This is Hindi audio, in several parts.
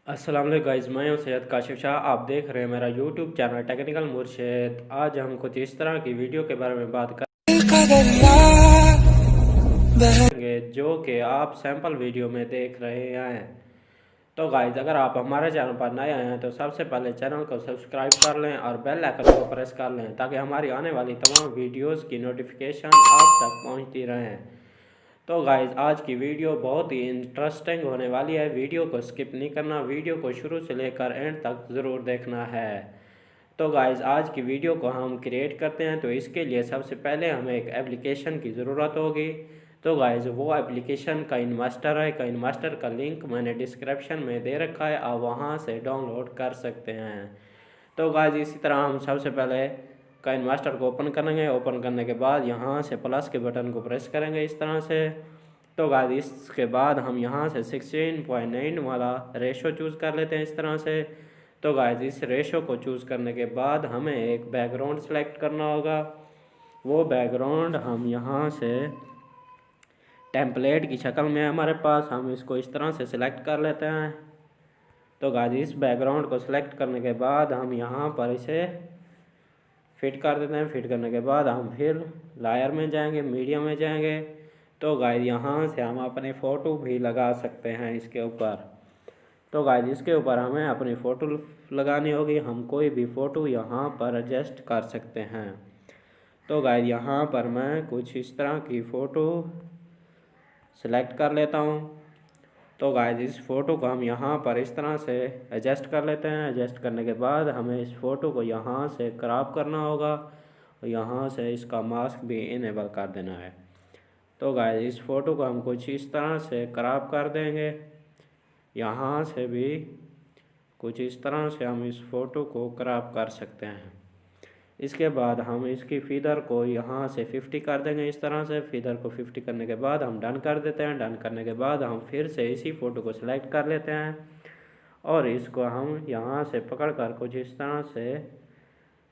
अस्सलाम वालेकुम गाइस, मैं हूं सैयद काशिफ शाह। आप देख रहे हैं मेरा यूट्यूब चैनल टेक्निकल मुर्शद। आज हम कुछ इस तरह की वीडियो के बारे में बात करेंगे जो कि आप सैम्पल वीडियो में देख रहे हैं। तो गाइस, अगर आप हमारे चैनल पर नए आए हैं तो सबसे पहले चैनल को सब्सक्राइब कर लें और बेल आइकन को प्रेस कर लें ताकि हमारी आने वाली तमाम वीडियोस की नोटिफिकेशन आप तक पहुंचती रहें। तो गाइज, आज की वीडियो बहुत ही इंटरेस्टिंग होने वाली है। वीडियो को स्किप नहीं करना, वीडियो को शुरू से लेकर एंड तक ज़रूर देखना है। तो गाइज, आज की वीडियो को हम क्रिएट करते हैं तो इसके लिए सबसे पहले हमें एक एप्लीकेशन की ज़रूरत होगी। तो गाइज, वो एप्लीकेशन काइनमास्टर है। काइनमास्टर का लिंक मैंने डिस्क्रिप्शन में दे रखा है, आप वहाँ से डाउनलोड कर सकते हैं। तो गाइज, इसी तरह हम सबसे पहले काइनमास्टर को ओपन करेंगे। ओपन करने के बाद यहाँ से प्लस के बटन को प्रेस करेंगे इस तरह से। तो गाइस, इसके बाद हम यहाँ से 16.9 वाला रेशो चूज़ कर लेते हैं इस तरह से। तो गाइस, इस रेशो को चूज़ करने के बाद हमें एक बैकग्राउंड सेलेक्ट करना होगा। वो बैकग्राउंड हम यहाँ से टेम्पलेट की शक्ल में हमारे पास, हम इसको इस तरह से सिलेक्ट कर लेते हैं। तो गाइस, इस बैकग्राउंड को सिलेक्ट करने के बाद हम यहाँ पर इसे फिट कर देते हैं। फिट करने के बाद हम फिर लायर में जाएंगे, मीडिया में जाएंगे। तो गाइस, यहाँ से हम अपनी फ़ोटो भी लगा सकते हैं इसके ऊपर। तो गाइस, इसके ऊपर हमें अपनी फ़ोटो लगानी होगी। हम कोई भी फ़ोटो यहाँ पर एडजस्ट कर सकते हैं। तो गाइस, यहाँ पर मैं कुछ इस तरह की फ़ोटो सेलेक्ट कर लेता हूँ। तो गाइस, इस फ़ोटो को हम यहाँ पर इस तरह से एडजस्ट कर लेते हैं। एडजस्ट करने के बाद हमें इस फ़ोटो को यहाँ से क्रॉप करना होगा और यहाँ से इसका मास्क भी इनेबल कर देना है। तो गाइस, इस फ़ोटो को हम कुछ इस तरह से क्रॉप कर देंगे। यहाँ से भी कुछ इस तरह से हम इस फ़ोटो को क्रॉप कर सकते हैं। इसके बाद हम इसकी फ़ीदर को यहाँ से 50 कर देंगे इस तरह से। फ़ीदर को 50 करने के बाद हम डन कर देते हैं। डन करने के बाद हम फिर से इसी फ़ोटो को सिलेक्ट कर लेते हैं और इसको हम यहाँ से पकड़ कर कुछ इस तरह से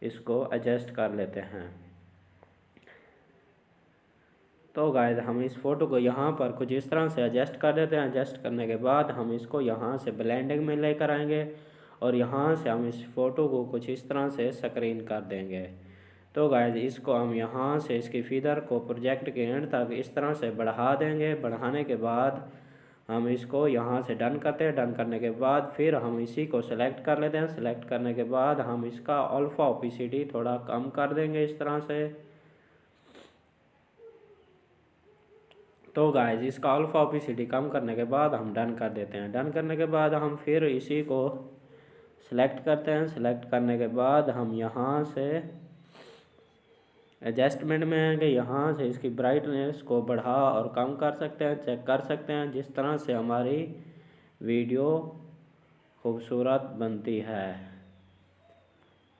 इसको एडजस्ट कर लेते हैं। तो गाइस, हम इस फ़ोटो को यहाँ पर कुछ इस तरह से एडजस्ट कर देते हैं। एडजस्ट करने के बाद हम इसको यहाँ से ब्लेंडिंग में लेकर आएंगे और यहाँ से हम इस फ़ोटो को कुछ इस तरह से स्क्रीन कर देंगे। तो गाइस, इसको हम यहाँ से इसकी फ़ीदर को प्रोजेक्ट के एंड तक इस तरह से बढ़ा देंगे। बढ़ाने के बाद हम इसको यहाँ से डन करते हैं। डन करने के बाद फिर हम इसी को सेलेक्ट कर लेते हैं। सेलेक्ट करने के बाद हम इसका अल्फ़ा ओपेसिटी थोड़ा कम कर देंगे इस तरह से। तो गाइस, इसका अल्फ़ा ओपेसिटी कम करने के बाद हम डन कर देते हैं। डन करने के बाद हम फिर इसी को सेलेक्ट करते हैं। सेलेक्ट करने के बाद हम यहाँ से एडजस्टमेंट में आएंगे। यहाँ से इसकी ब्राइटनेस को बढ़ा और कम कर सकते हैं, चेक कर सकते हैं जिस तरह से हमारी वीडियो खूबसूरत बनती है।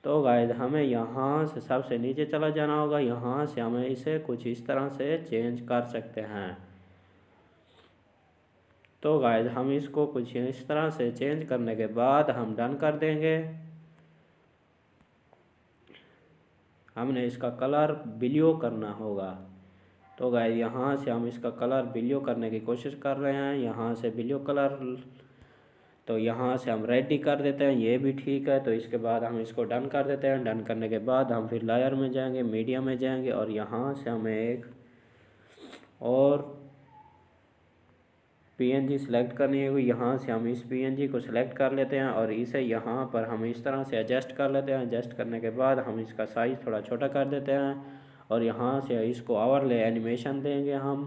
तो गाइस, हमें यहाँ से सबसे नीचे चला जाना होगा। यहाँ से हमें इसे कुछ इस तरह से चेंज कर सकते हैं। तो गाइस, हम इसको कुछ इस तरह से चेंज करने के बाद हम डन कर देंगे। हमने इसका कलर ब्लू करना होगा। तो गाइस, यहाँ से हम इसका कलर ब्लू करने की कोशिश कर रहे हैं। यहाँ से ब्लू कलर, तो यहाँ से हम रेड ही कर देते हैं, ये भी ठीक है। तो इसके बाद हम इसको डन कर देते हैं। डन करने के बाद हम फिर लेयर में जाएंगे, मीडिया में जाएंगे और यहाँ से हमें एक और पीएनजी सेलेक्ट करनी होगी। यहाँ से हम इस पीएनजी को सिलेक्ट कर लेते हैं और इसे यहाँ पर हम इस तरह से एडजस्ट कर लेते हैं। एडजस्ट करने के बाद हम इसका साइज़ थोड़ा छोटा कर देते हैं और यहाँ से इसको ओवरले एनिमेशन देंगे हम।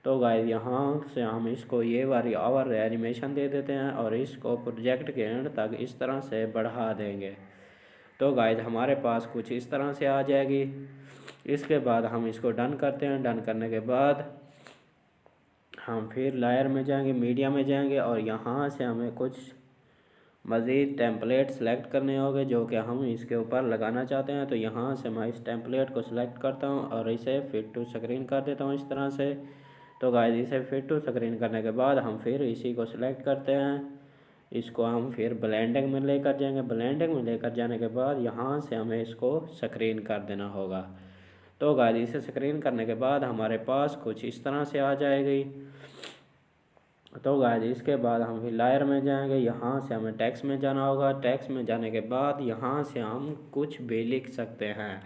तो गाइस, यहाँ से हम इसको ये वाली ओवरले एनिमेशन दे देते हैं और इसको प्रोजेक्ट के एंड तक इस तरह से बढ़ा देंगे। तो गाइस, हमारे पास कुछ इस तरह से आ जाएगी। इसके बाद हम इसको डन करते हैं। डन करने के बाद हम फिर लेयर में जाएंगे, मीडिया में जाएंगे और यहाँ से हमें कुछ मज़ीद टेम्पलेट सेलेक्ट करने होंगे जो कि हम इसके ऊपर लगाना चाहते हैं। तो यहाँ से मैं इस टेम्पलेट को सिलेक्ट करता हूँ और इसे फिट टू स्क्रीन कर देता हूँ इस तरह से। तो गाइस, इसे फिट टू स्क्रीन करने के बाद हम फिर इसी को सिलेक्ट करते हैं। इसको हम फिर ब्लेंडिंग में लेकर जाएंगे। ब्लेंडिंग में लेकर जाने के बाद यहाँ से हमें इसको स्क्रीन कर देना होगा। तो गाइस, इसे स्क्रीन करने के बाद हमारे पास कुछ इस तरह से आ जाएगी। तो गाइस इसके बाद हम फिर लायर में जाएंगे, यहाँ से हमें टेक्स्ट में जाना होगा। टेक्स्ट में जाने के बाद यहाँ से हम कुछ भी लिख सकते हैं।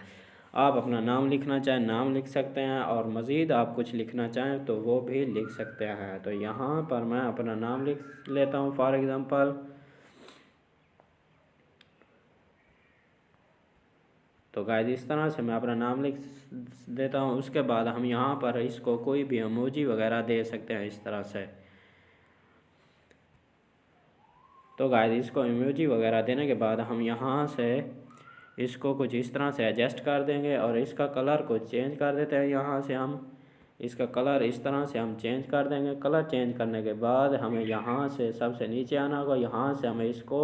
आप अपना नाम लिखना चाहें नाम लिख सकते हैं, और मज़ीद आप कुछ लिखना चाहें तो वो भी लिख सकते हैं। तो यहाँ पर मैं अपना नाम लिख लेता हूँ फॉर एग्ज़ाम्पल। तो गाइस इस तरह से मैं अपना नाम लिख देता हूँ। उसके बाद हम यहाँ पर इसको कोई भी इमोजी वगैरह दे सकते हैं इस तरह से। तो गाइस इसको इमोजी वगैरह देने के बाद हम यहाँ से इसको कुछ इस तरह से एडजस्ट कर देंगे, और इसका कलर को चेंज कर देते हैं। यहाँ से हम इसका कलर इस तरह से हम चेंज कर देंगे। कलर चेंज करने के बाद हमें यहाँ से सबसे नीचे आना होगा। यहाँ से हमें इसको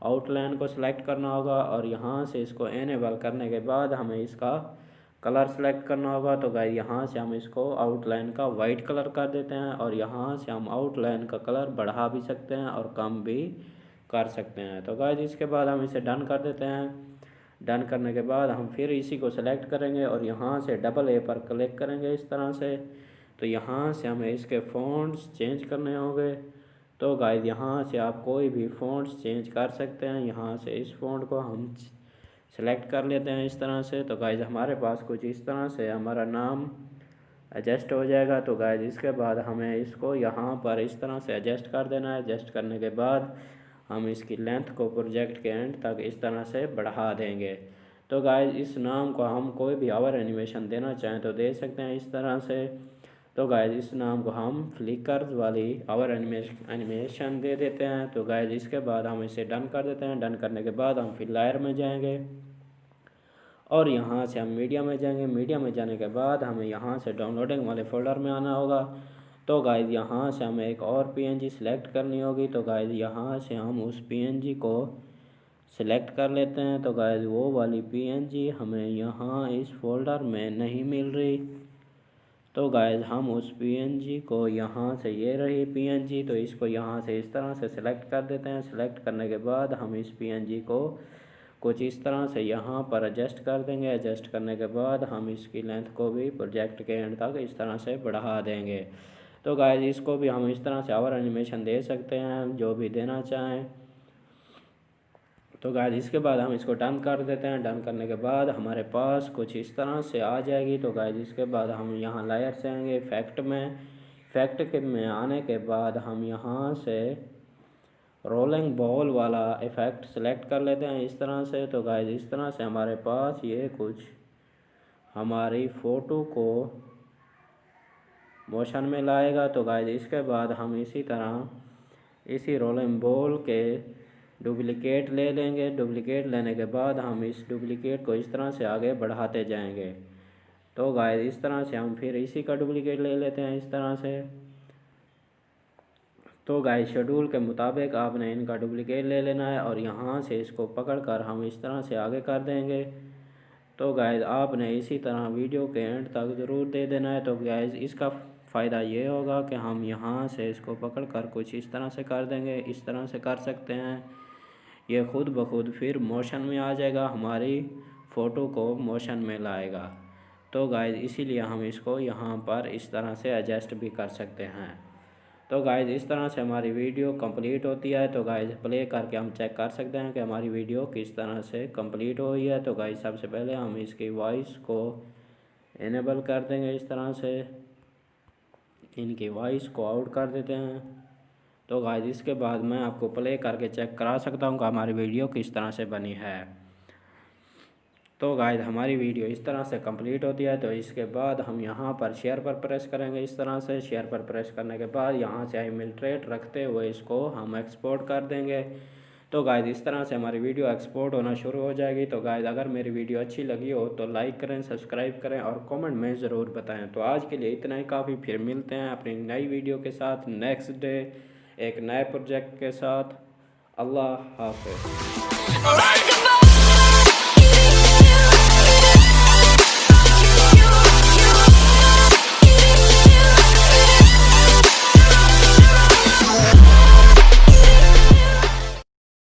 आउटलाइन को सिलेक्ट करना होगा, और यहाँ से इसको एनेबल करने के बाद हमें इसका कलर सेलेक्ट करना होगा। तो गाइस यहाँ से हम इसको आउटलाइन का वाइट कलर कर देते हैं, और यहाँ से हम आउटलाइन का कलर बढ़ा भी सकते हैं और कम भी कर सकते हैं। तो गाइस इसके बाद हम इसे डन कर देते हैं। डन करने के बाद हम फिर इसी को सेलेक्ट करेंगे और यहाँ से डबल ए पर क्लिक करेंगे इस तरह से। तो यहाँ से हमें इसके फ़ॉन्ट्स चेंज करने होंगे। तो गाइस यहाँ से आप कोई भी फ़ॉन्ट्स चेंज कर सकते हैं। यहाँ से इस फ़ॉन्ट को हम सेलेक्ट कर लेते हैं इस तरह से। तो गाइस हमारे पास कुछ इस तरह से हमारा नाम एडजस्ट हो जाएगा। तो गाइस इसके बाद हमें इसको यहाँ पर इस तरह से एडजस्ट कर देना है। एडजस्ट करने के बाद हम इसकी लेंथ को प्रोजेक्ट के एंड तक इस तरह से बढ़ा देंगे। तो गाइस इस नाम को हम कोई भी आवर एनिमेशन देना चाहें तो दे सकते हैं इस तरह से। तो गाइस इस नाम को हम फ्लिकर्स वाली आवर एनिमेशन दे देते हैं। तो गाइस इसके बाद हम इसे डन कर देते हैं। डन करने के बाद हम फिर लायर में जाएंगे, और यहाँ से हम मीडिया में जाएंगे। मीडिया में जाने के बाद हमें यहाँ से डाउनलोडिंग वाले फ़ोल्डर में आना होगा। तो गाइस यहाँ से हमें एक और पीएनजी सेलेक्ट करनी होगी। तो गाइस यहाँ से हम उस पीएनजी को सिलेक्ट कर लेते हैं। तो गाइस वो वाली पीएनजी हमें यहाँ इस फोल्डर में नहीं मिल रही। तो गाइस हम उस पीएनजी को यहाँ से, ये रही पीएनजी, तो इसको यहाँ से इस तरह से सिलेक्ट कर देते हैं। सिलेक्ट करने के बाद हम इस पीएनजी को कुछ इस तरह से यहाँ पर एडजस्ट कर देंगे। एडजस्ट करने के बाद हम इसकी लेंथ को भी प्रोजेक्ट के एंड तक इस तरह से बढ़ा देंगे। तो गाइस इसको भी हम इस तरह से आवर एनिमेशन दे सकते हैं, जो भी देना चाहें। तो गाइस इसके बाद हम इसको डन कर देते हैं। डन करने के बाद हमारे पास कुछ इस तरह से आ जाएगी। तो गाइस इसके बाद हम यहाँ लायर से आएंगे इफेक्ट में। इफेक्ट के में आने के बाद हम यहाँ से रोलिंग बॉल वाला इफ़ेक्ट सेलेक्ट कर लेते हैं इस तरह से। तो गाइस इस तरह से हमारे पास ये कुछ हमारी फ़ोटो को मोशन में लाएगा। तो गाइस इसके बाद हम इसी तरह इसी रोलिंग बॉल के डुप्लिकेट ले लेंगे। डुप्लिकेट लेने के बाद हम इस डुप्लिकेट को इस तरह से आगे बढ़ाते जाएंगे। तो गाइस इस तरह से हम फिर इसी का डुप्लिकेट ले लेते हैं इस तरह से। तो गाइस शेड्यूल के मुताबिक आपने इनका डुप्लिकेट ले लेना है, और यहाँ से इसको पकड़कर हम इस तरह से आगे कर देंगे। तो गाइस आपने इसी तरह वीडियो के एंड तक ज़रूर दे देना है। तो गाइस इसका फ़ायदा ये होगा कि हम यहाँ से इसको पकड़कर कुछ इस तरह से कर देंगे। इस तरह से कर सकते हैं। ये खुद ब खुद फिर मोशन में आ जाएगा, हमारी फ़ोटो को मोशन में लाएगा। तो गाइस इसीलिए हम इसको यहाँ पर इस तरह से एडजस्ट भी कर सकते हैं। तो गाइस इस तरह से हमारी वीडियो कंप्लीट होती है। तो गाइस प्ले करके हम चेक कर सकते हैं कि हमारी वीडियो किस तरह से कंप्लीट हुई है। तो गाइस सबसे पहले हम इसकी वॉइस को इनेबल कर देंगे इस तरह से, इनकी वॉइस को आउट कर देते हैं। तो गाइस इसके बाद मैं आपको प्ले करके चेक करा सकता हूँ कि हमारी वीडियो किस तरह से बनी है। तो गाइस हमारी वीडियो इस तरह से कंप्लीट होती है। तो इसके बाद हम यहाँ पर शेयर पर प्रेस करेंगे इस तरह से। शेयर पर प्रेस करने के बाद यहाँ से इमिल्ट्रेट रखते हुए इसको हम एक्सपोर्ट कर देंगे। तो गाइस इस तरह से हमारी वीडियो एक्सपोर्ट होना शुरू हो जाएगी। तो गाइस अगर मेरी वीडियो अच्छी लगी हो तो लाइक करें, सब्सक्राइब करें और कमेंट में ज़रूर बताएं। तो आज के लिए इतना ही काफ़ी, फिर मिलते हैं अपनी नई वीडियो के साथ नेक्स्ट डे एक नए प्रोजेक्ट के साथ। अल्लाह हाफ़िज़।